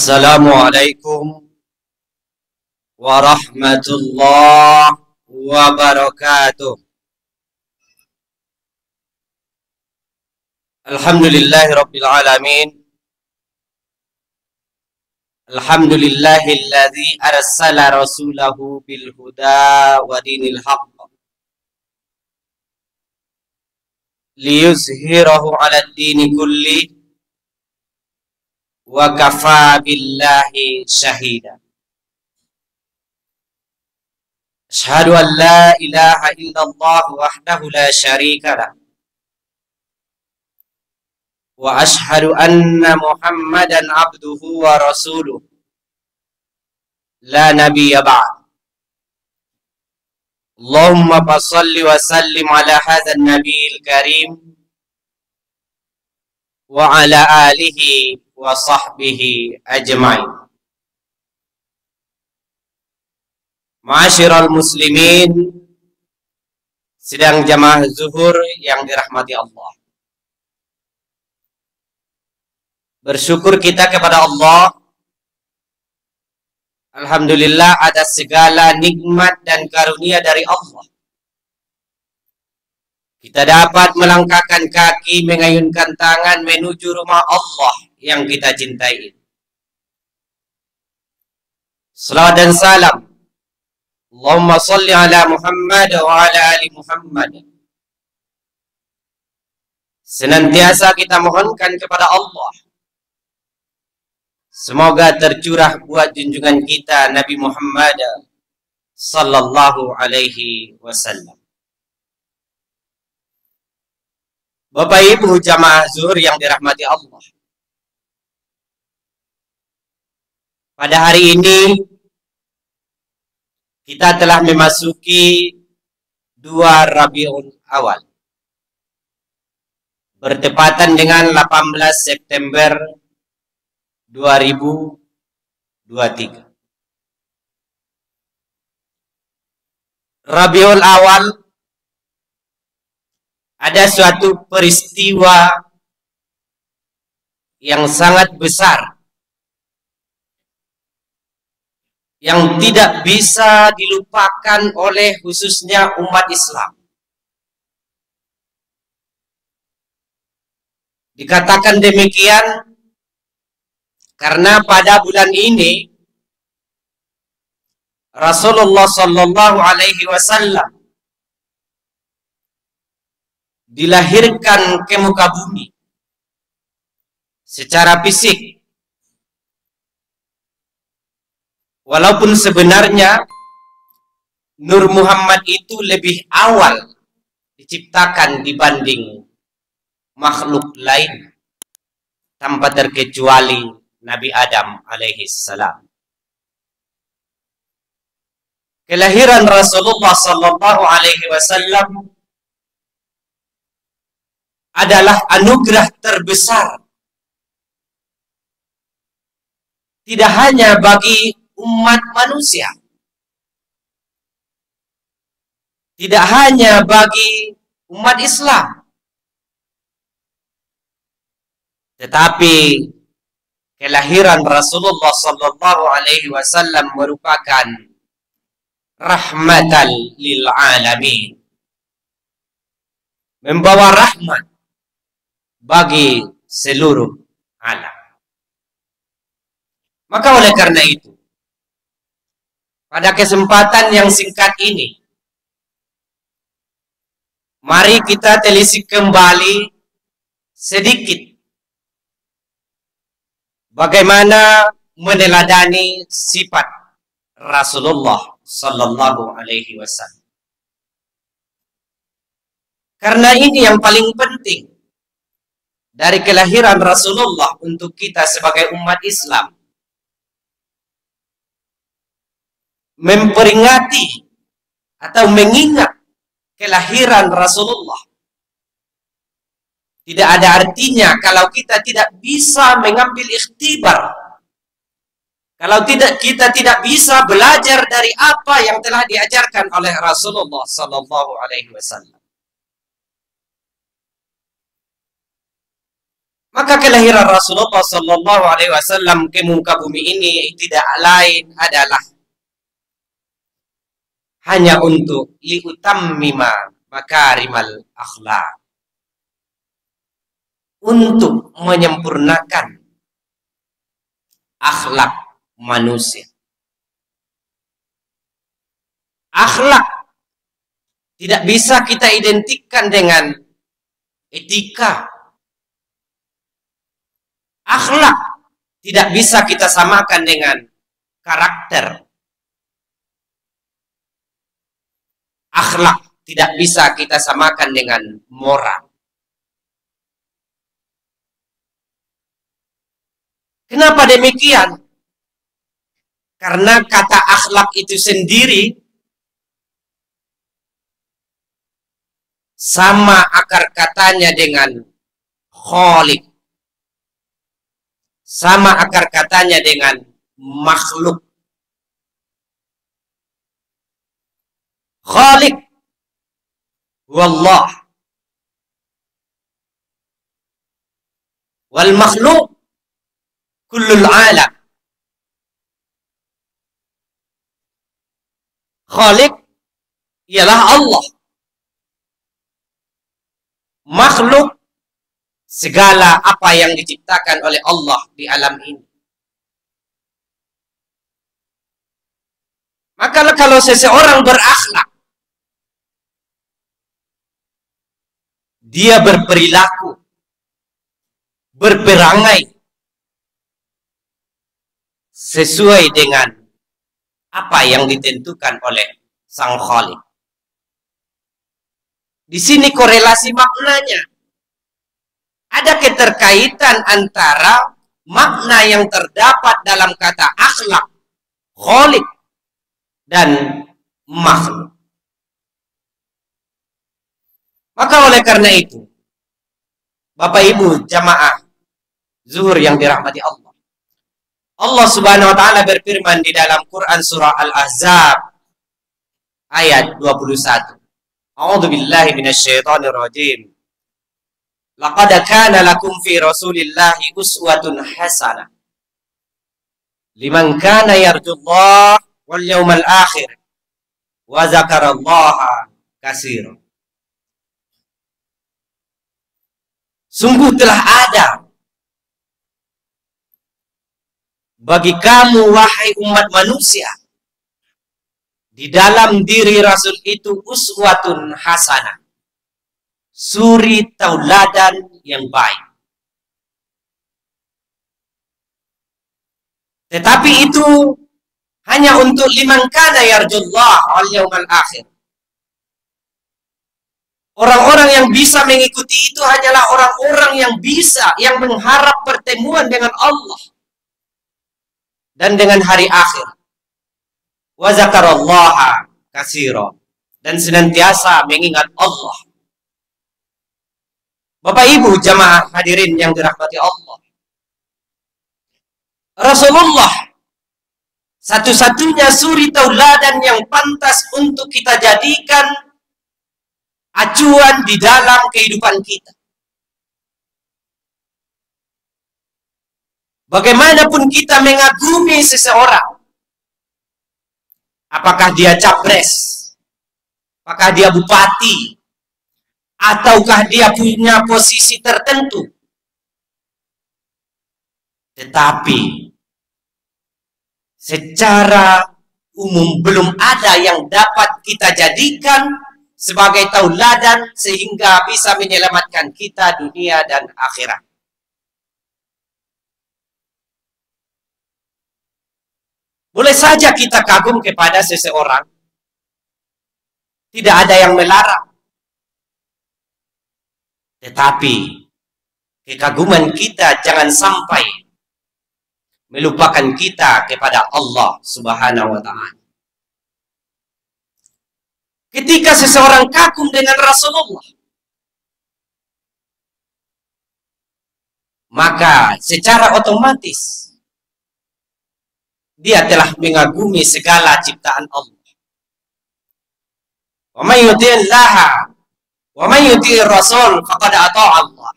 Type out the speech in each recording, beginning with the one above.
Assalamualaikum warahmatullahi wabarakatuh. Alhamdulillahi rabbil alamin. Alhamdulillahilladzi arsala rasulahu bil huda wa dinil haqq liyuzhirahu 'ala ad-dini kulli wa kafa billahi syahida. Asyhadu an la ilaha illallah wahdahu la syarika lah wa asyhadu anna Muhammadan abduhu wa rasuluh la nabiyya ba'd. Allahumma fassalli wa sallim ala hadzal nabiyil karim wa ala alihi wa sahbihi ajma'in. Ma'asyiral muslimin, sidang jamaah zuhur yang dirahmati Allah. Bersyukur kita kepada Allah. Alhamdulillah atas segala nikmat dan karunia dari Allah. Kita dapat melangkahkan kaki, mengayunkan tangan menuju rumah Allah yang kita cintai. Salawat dan salam, Allahumma salli ala Muhammad wa ala ali Muhammad, senantiasa kita mohonkan kepada Allah, semoga tercurah buat junjungan kita Nabi Muhammad sallallahu alaihi wasallam. Bapak Ibu jamaah zuhur yang dirahmati Allah, pada hari ini kita telah memasuki 2 Rabiul Awal, bertepatan dengan 18 September 2023. Rabiul Awal ada suatu peristiwa yang sangat besar yang tidak bisa dilupakan oleh khususnya umat Islam. Dikatakan demikian karena pada bulan ini Rasulullah sallallahu alaihi wasallam dilahirkan ke muka bumi secara fisik. Walaupun sebenarnya Nur Muhammad itu lebih awal diciptakan dibanding makhluk lain, tanpa terkecuali Nabi Adam alaihi salam. Kelahiran Rasulullah sallallahu alaihi wasallam adalah anugerah terbesar, tidak hanya bagi umat manusia, tidak hanya bagi umat Islam, tetapi kelahiran Rasulullah sallallahu alaihi wasallam merupakan rahmatan lil alamin, membawa rahmat bagi seluruh alam. Maka oleh karena itu, pada kesempatan yang singkat ini, mari kita telisik kembali sedikit bagaimana meneladani sifat Rasulullah sallallahu alaihi wasallam. Karena ini yang paling penting dari kelahiran Rasulullah untuk kita sebagai umat Islam, memperingati atau mengingat kelahiran Rasulullah. Tidak ada artinya kalau kita tidak bisa mengambil ikhtibar, kalau kita tidak bisa belajar dari apa yang telah diajarkan oleh Rasulullah sallallahu alaihi wasallam. Maka kelahiran Rasulullah Sallallahu Alaihi Wasallam ke muka bumi ini tidak lain adalah hanya untuk liutammima makarimal akhlak, untuk menyempurnakan akhlak manusia. Akhlak tidak bisa kita identikkan dengan etika. Akhlak tidak bisa kita samakan dengan karakter. Akhlak tidak bisa kita samakan dengan moral. Kenapa demikian? Karena kata akhlak itu sendiri sama akar katanya dengan khaliq. Sama akar katanya dengan makhluk. Khaliq wallah, wal makhluk kullul alam. Khaliq ialah Allah. Makhluk segala apa yang diciptakan oleh Allah di alam ini. Maka kalau seseorang berakhlak, dia berperilaku, berperangai sesuai dengan apa yang ditentukan oleh Sang Khaliq. Di sini korelasi maknanya. Ada keterkaitan antara makna yang terdapat dalam kata akhlak, khaliq, dan makhluk. Maka oleh karena itu, Bapak Ibu jamaah zuhur yang dirahmati Allah, Allah Subhanahu wa taala berfirman di dalam Quran surah Al-Ahzab ayat 21. A'udzu billahi minasyaitonir rajim. Laqad kana lakum fi Rasulillahi uswatun hasanah liman kana yarjullaha wal yawmal akhir wa dzakarallaha katsiran. Sungguh telah ada bagi kamu wahai umat manusia di dalam diri Rasul itu uswatun hasanah, suri tauladan yang baik. Tetapi itu hanya untuk liman kana yarjullah wal yaumal akhir. Orang-orang yang bisa mengikuti itu hanyalah orang-orang yang bisa, yang mengharap pertemuan dengan Allah dan dengan hari akhir. Wa zakarallaha katsira, dan senantiasa mengingat Allah. Bapak Ibu jamaah hadirin yang dirahmati Allah, Rasulullah satu-satunya suri tauladan yang pantas untuk kita jadikan acuan di dalam kehidupan kita. Bagaimanapun kita mengagumi seseorang, apakah dia capres, apakah dia bupati, ataukah dia punya posisi tertentu, tetapi secara umum belum ada yang dapat kita jadikan sebagai tauladan sehingga bisa menyelamatkan kita dunia dan akhirat. Boleh saja kita kagum kepada seseorang, tidak ada yang melarang. Tetapi kekaguman kita jangan sampai melupakan kita kepada Allah Subhanahu wa taala. Ketika seseorang kagum dengan Rasulullah, maka secara otomatis dia telah mengagumi segala ciptaan Allah. Wa may yuti'illaha wa may yuti'ir rasul faqad ata'a Allah.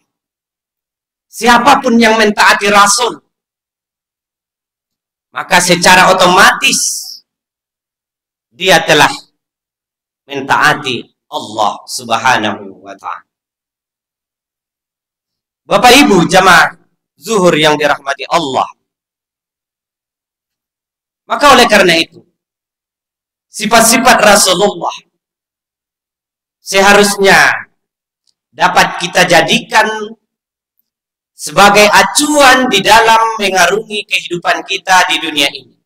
siapapun yang mentaati Rasul, maka secara otomatis dia telah mentaati Allah Subhanahu wa ta'ala. Bapak Ibu jamaah zuhur yang dirahmati Allah. Maka oleh karena itu, sifat-sifat Rasulullah seharusnya dapat kita jadikan sebagai acuan di dalam mengarungi kehidupan kita di dunia ini.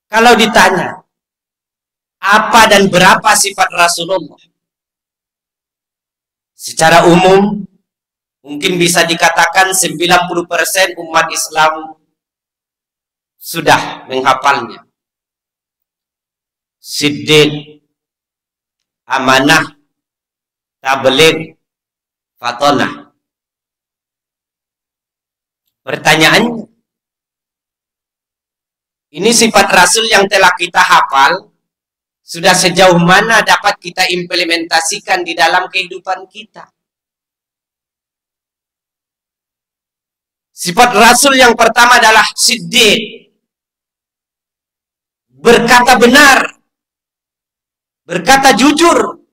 Kalau ditanya, apa dan berapa sifat Rasulullah? Secara umum, mungkin bisa dikatakan 90% umat Islam sudah menghafalnya. Siddiq, amanah, tabligh, fatonah. Pertanyaannya, ini sifat Rasul yang telah kita hafal, sudah sejauh mana dapat kita implementasikan di dalam kehidupan kita? Sifat Rasul yang pertama adalah siddiq, berkata benar, berkata jujur,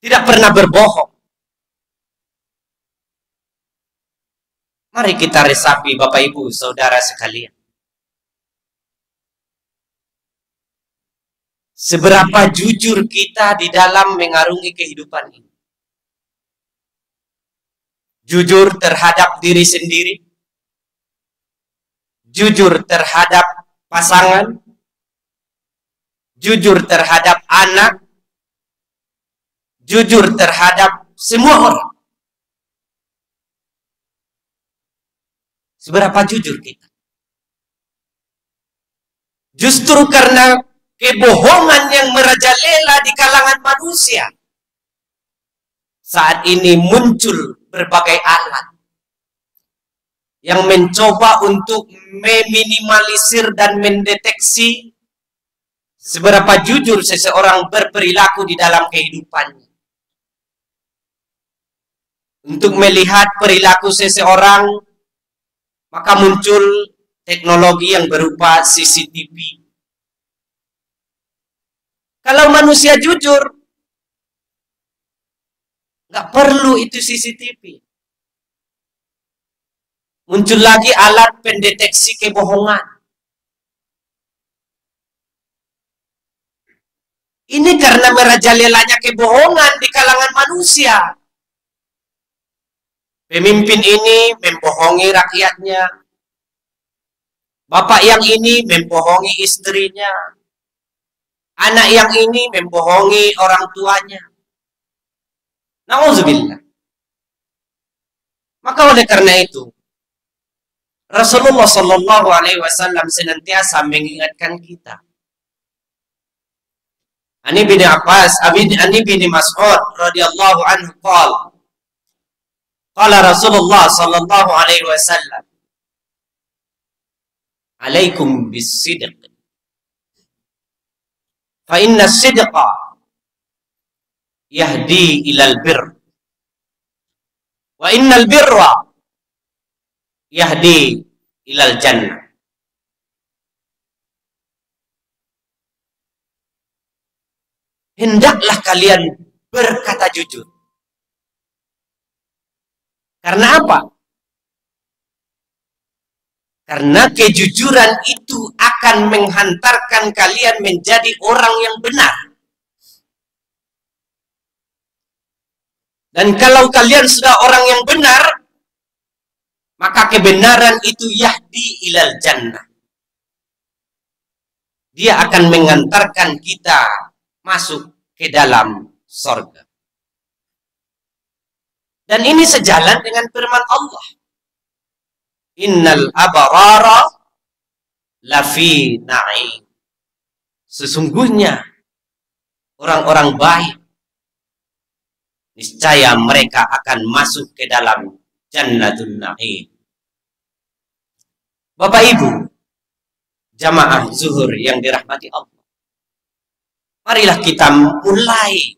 tidak pernah berbohong. Mari kita resapi Bapak Ibu Saudara sekalian. Seberapa jujur kita di dalam mengarungi kehidupan ini. Jujur terhadap diri sendiri, jujur terhadap pasangan, jujur terhadap anak, jujur terhadap semua orang. Seberapa jujur kita? Justru karena kebohongan yang merajalela di kalangan manusia, saat ini muncul berbagai alat yang mencoba untuk meminimalisir dan mendeteksi seberapa jujur seseorang berperilaku di dalam kehidupannya. Untuk melihat perilaku seseorang, maka muncul teknologi yang berupa CCTV. Kalau manusia jujur, nggak perlu itu CCTV. Muncul lagi alat pendeteksi kebohongan. Ini karena merajalelanya kebohongan di kalangan manusia. Pemimpin ini membohongi rakyatnya. Bapak yang ini membohongi istrinya. Anak yang ini membohongi orang tuanya. Nauzubillah. Maka oleh karena itu, Rasulullah Shallallahu Alaihi Wasallam senantiasa mengingatkan kita. Ani bin Abbas, Ani bin Mas'ud radhiyallahu anhu qala Rasulullah Shallallahu Alaihi Wasallam, alaikum bis-sidq. Fa inna as-sidqa yahdi ilal birr wa innal birra yahdi ilal jannah. Hendaklah kalian berkata jujur. Karena apa? Karena kejujuran itu akan menghantarkan kalian menjadi orang yang benar. Dan kalau kalian sudah orang yang benar, maka kebenaran itu yahdi ilal jannah. Dia akan mengantarkan kita masuk ke dalam surga. Dan ini sejalan dengan firman Allah. Innal abarara lafi na'im. Sesungguhnya orang-orang baik, niscaya mereka akan masuk ke dalam Jannatun Na'im. Bapak Ibu, jamaah zuhur yang dirahmati Allah, marilah kita mulai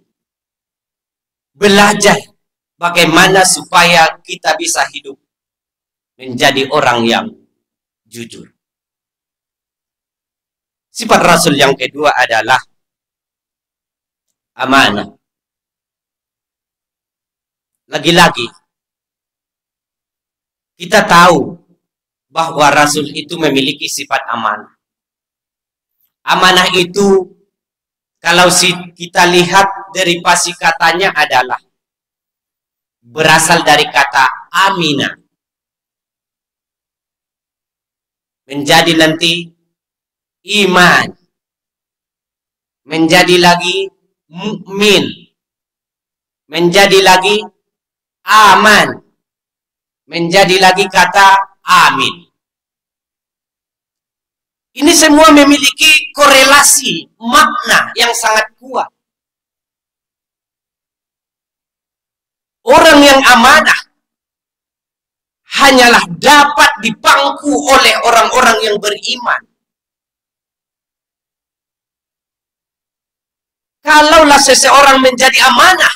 belajar bagaimana supaya kita bisa hidup menjadi orang yang jujur. Sifat Rasul yang kedua adalah amanah. Lagi-lagi kita tahu bahwa Rasul itu memiliki sifat amanah. Amanah itu kalau kita lihat dari pasti katanya adalah berasal dari kata amina. Menjadi nanti iman. Menjadi lagi mukmin. Menjadi lagi aman. Menjadi lagi kata amin. Ini semua memiliki korelasi makna yang sangat kuat. Orang yang amanah hanyalah dapat dipangku oleh orang-orang yang beriman. Kalaulah seseorang menjadi amanah,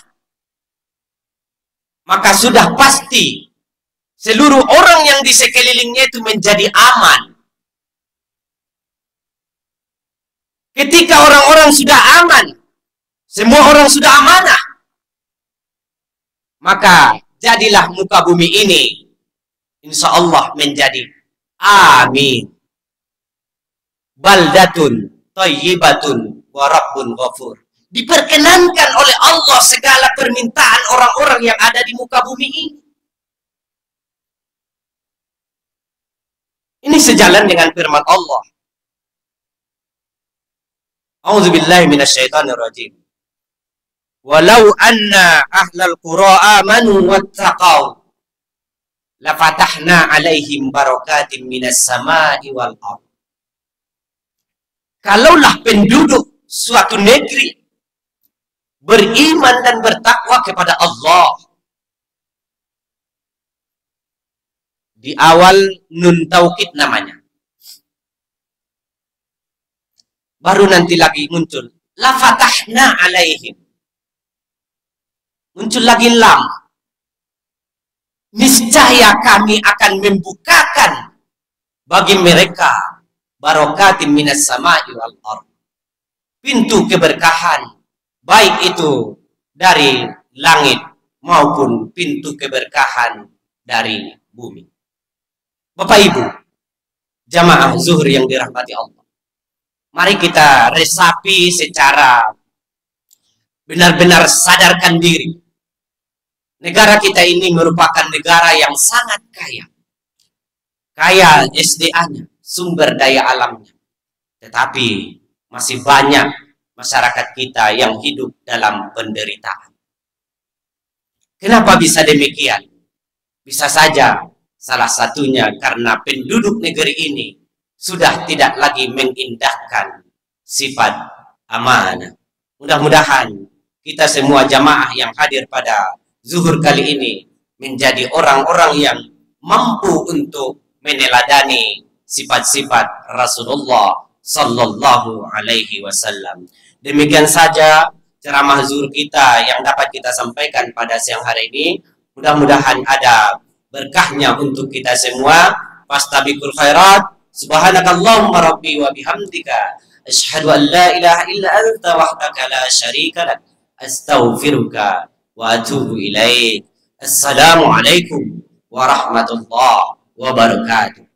maka sudah pasti seluruh orang yang di sekelilingnya itu menjadi aman. Ketika orang-orang sudah aman, semua orang sudah amanah, maka jadilah muka bumi ini insya Allah menjadi amin. Baldatun thayyibatun wa rabbun ghafur. Diperkenankan oleh Allah segala permintaan orang-orang yang ada di muka bumi ini. Ini sejalan dengan firman Allah. A'udzubillahi minasyaitonir rajim. Walau anna ahlal qura amanu wattaqau lafatahna 'alaihim barakatim minas sama'i wal ardh. Kalaulah penduduk suatu negeri beriman dan bertakwa kepada Allah. Di awal nun taukid namanya. Baru nanti lagi muncul la fatahna alaihim. Muncul lagi lam. Niscaya kami akan membukakan bagi mereka barakatim minas sama'i wal ardh. Pintu keberkahan, baik itu dari langit maupun pintu keberkahan dari bumi. Bapak Ibu, jamaah zuhur yang dirahmati Allah. Mari kita resapi secara benar-benar sadarkan diri. Negara kita ini merupakan negara yang sangat kaya. Kaya SDA-nya, sumber daya alamnya. Tetapi masih banyak masyarakat kita yang hidup dalam penderitaan. Kenapa bisa demikian? Bisa saja salah satunya karena penduduk negeri ini sudah tidak lagi mengindahkan sifat amanah. Mudah-mudahan kita semua jamaah yang hadir pada zuhur kali ini menjadi orang-orang yang mampu untuk meneladani sifat-sifat Rasulullah Sallallahu Alaihi Wasallam. Demikian saja ceramah zuhur kita yang dapat kita sampaikan pada siang hari ini. Mudah-mudahan ada berkahnya untuk kita semua. Fastabiqul khairat. Subhanakallahumma rabbi wa bihamdika asyhadu an la ilaha illa anta wahdaka la syarika lak astaghfiruka wa atubu ilaik. Assalamualaikum warahmatullahi wabarakatuh.